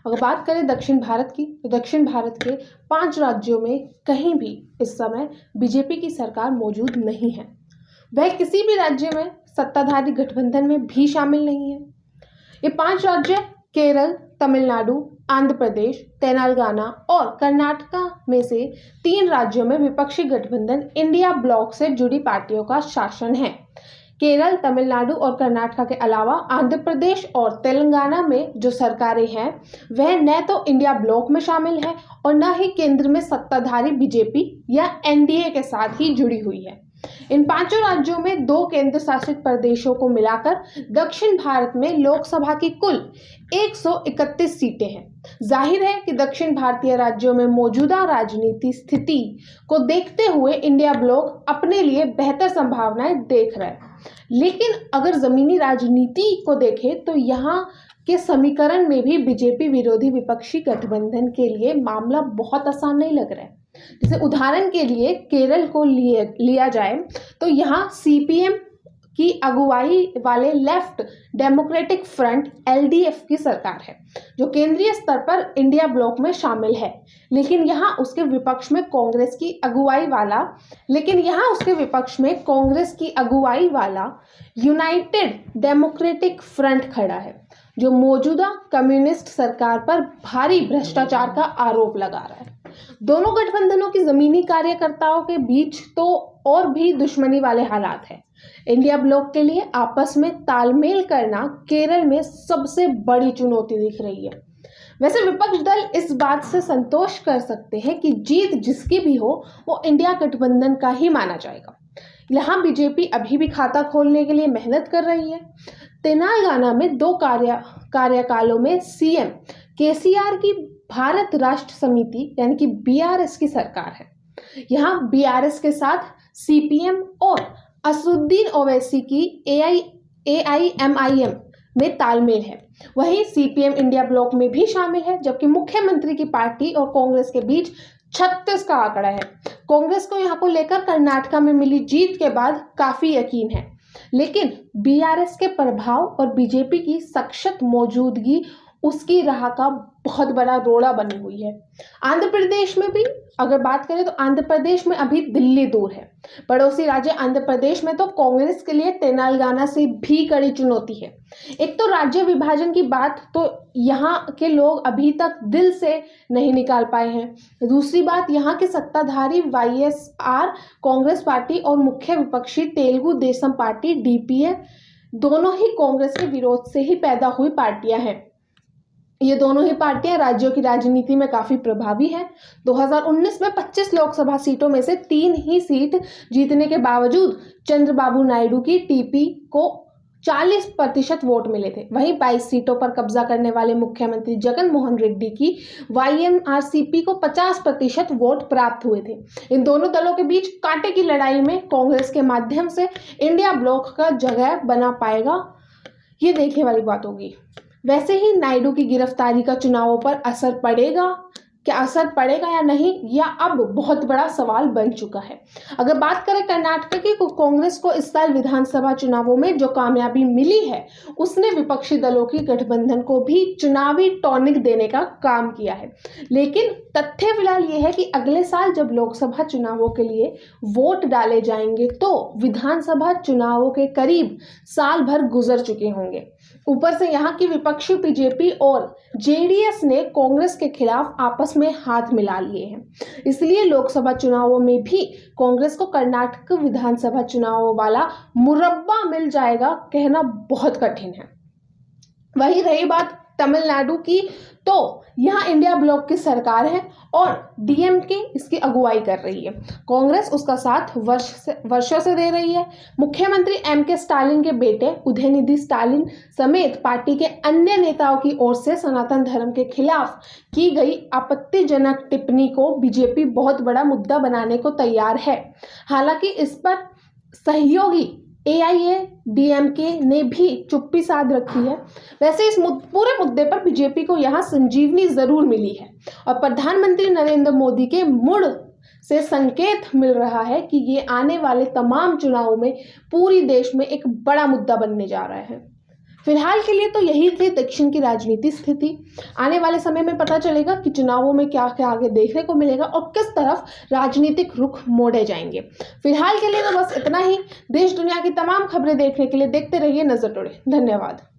अगर बात करें दक्षिण भारत की, तो दक्षिण भारत के 5 राज्यों में कहीं भी इस समय बीजेपी की सरकार मौजूद नहीं है। वह किसी भी राज्य में सत्ताधारी गठबंधन में भी शामिल नहीं है। ये 5 राज्य केरल, तमिलनाडु, आंध्र प्रदेश, तेलंगाना और कर्नाटका में से 3 राज्यों में विपक्षी गठबंधन इंडिया ब्लॉक से जुड़ी पार्टियों का शासन है। केरल, तमिलनाडु और कर्नाटका के अलावा आंध्र प्रदेश और तेलंगाना में जो सरकारें हैं वह न तो इंडिया ब्लॉक में शामिल है और न ही केंद्र में सत्ताधारी बीजेपी या एनडीए के साथ ही जुड़ी हुई है। इन 5 राज्यों में 2 केंद्र शासित प्रदेशों को मिलाकर दक्षिण भारत में लोकसभा की कुल 131 सीटें हैं। जाहिर है कि दक्षिण भारतीय राज्यों में मौजूदा राजनीति स्थिति को देखते हुए इंडिया ब्लॉक अपने लिए बेहतर संभावनाएं देख रहा है। लेकिन अगर जमीनी राजनीति को देखें तो यहाँ के समीकरण में भी बीजेपी विरोधी विपक्षी गठबंधन के लिए मामला बहुत आसान नहीं लग रहा है। जैसे उदाहरण के लिए केरल को लिया जाए तो यहाँ सीपीएम की अगुवाई वाले लेफ्ट डेमोक्रेटिक फ्रंट एलडीएफ की सरकार है, जो केंद्रीय स्तर पर इंडिया ब्लॉक में शामिल है। लेकिन यहाँ उसके विपक्ष में कांग्रेस की अगुवाई वाला यूनाइटेड डेमोक्रेटिक फ्रंट खड़ा है, जो मौजूदा कम्युनिस्ट सरकार पर भारी भ्रष्टाचार का आरोप लगा रहा है। दोनों गठबंधनों की जमीनी कार्यकर्ताओं के बीच तो और भी दुश्मनी वाले हालात हैं। इंडिया ब्लॉक के लिए आपस में तालमेल करना केरल में सबसे बड़ी चुनौती दिख रही है। वैसे विपक्ष दल इस बात से संतोष कर सकते हैं कि जीत जिसकी भी हो वो इंडिया गठबंधन का ही माना जाएगा। यहाँ बीजेपी अभी भी खाता खोलने के लिए मेहनत कर रही है। तेलंगाना में 2 कार्यकालों में सीएम केसीआर की भारत राष्ट्र समिति यानी कि बीआरएस की सरकार है। यहाँ बीआरएस के साथ सीपीएम और असदुद्दीन ओवैसी की एआईएमआईएम में तालमेल है। वहीं सीपीएम इंडिया ब्लॉक में भी शामिल है, जबकि मुख्यमंत्री की पार्टी और कांग्रेस के बीच 36 का आंकड़ा है। कांग्रेस को यहाँ को लेकर कर्नाटका में मिली जीत के बाद काफी यकीन है, लेकिन बीआरएस के प्रभाव और बीजेपी की सशक्त मौजूदगी उसकी राह का बहुत बड़ा रोड़ा बनी हुई है। आंध्र प्रदेश में भी अगर बात करें तो आंध्र प्रदेश में अभी दिल्ली दूर है। पड़ोसी राज्य आंध्र प्रदेश में तो कांग्रेस के लिए तेलंगाना से भी कड़ी चुनौती है। एक तो राज्य विभाजन की बात तो यहाँ के लोग अभी तक दिल से नहीं निकाल पाए हैं। दूसरी बात, यहाँ के सत्ताधारी वाईएसआर कांग्रेस पार्टी और मुख्य विपक्षी तेलुगु देशम पार्टी डीपीए दोनों ही कांग्रेस के विरोध से ही पैदा हुई पार्टियां हैं। ये दोनों ही पार्टियां राज्यों की राजनीति में काफी प्रभावी हैं। 2019 में 25 लोकसभा सीटों में से 3 ही सीट जीतने के बावजूद चंद्रबाबू नायडू की टीपी को 40% वोट मिले थे। वहीं 22 सीटों पर कब्जा करने वाले मुख्यमंत्री जगन मोहन रेड्डी की वाईएमआरसीपी को 50% वोट प्राप्त हुए थे। इन दोनों दलों के बीच कांटे की लड़ाई में कांग्रेस के माध्यम से इंडिया ब्लॉक का जगह बना पाएगा, ये देखने वाली बात होगी। वैसे ही नायडू की गिरफ्तारी का चुनावों पर असर पड़ेगा या नहीं, यह अब बहुत बड़ा सवाल बन चुका है। अगर बात करें कर्नाटक की, तो कांग्रेस को इस साल विधानसभा चुनावों में जो कामयाबी मिली है उसने विपक्षी दलों की गठबंधन को भी चुनावी टॉनिक देने का काम किया है। लेकिन तथ्य फिलहाल ये है कि अगले साल जब लोकसभा चुनावों के लिए वोट डाले जाएंगे तो विधानसभा चुनावों के करीब साल भर गुजर चुके होंगे। ऊपर से यहाँ की विपक्षी बीजेपी और जेडीएस ने कांग्रेस के खिलाफ आपस में हाथ मिला लिए हैं। इसलिए लोकसभा चुनावों में भी कांग्रेस को कर्नाटक विधानसभा चुनावों वाला मुरब्बा मिल जाएगा कहना बहुत कठिन है। वही रही बात तमिलनाडु की, तो यहाँ इंडिया ब्लॉक की सरकार है और डीएमके इसकी अगुवाई कर रही है। कांग्रेस उसका साथ वर्षों से दे रही है। मुख्यमंत्री एमके स्टालिन के बेटे उदयनिधि स्टालिन समेत पार्टी के अन्य नेताओं की ओर से सनातन धर्म के खिलाफ की गई आपत्तिजनक टिप्पणी को बीजेपी बहुत बड़ा मुद्दा बनाने को तैयार है। हालांकि इस पर सहयोगी एआईएडीएमके ने भी चुप्पी साध रखी है। वैसे इस पूरे मुद्दे पर बीजेपी को यहाँ संजीवनी जरूर मिली है और प्रधानमंत्री नरेंद्र मोदी के मुड़ से संकेत मिल रहा है कि ये आने वाले तमाम चुनावों में पूरी देश में एक बड़ा मुद्दा बनने जा रहा है। फिलहाल के लिए तो यही थी दक्षिण की राजनीति स्थिति। आने वाले समय में पता चलेगा कि चुनावों में क्या क्या आगे देखने को मिलेगा और किस तरफ राजनीतिक रुख मोड़े जाएंगे। फिलहाल के लिए तो बस इतना ही। देश दुनिया की तमाम खबरें देखने के लिए देखते रहिए नजर टुडे। धन्यवाद।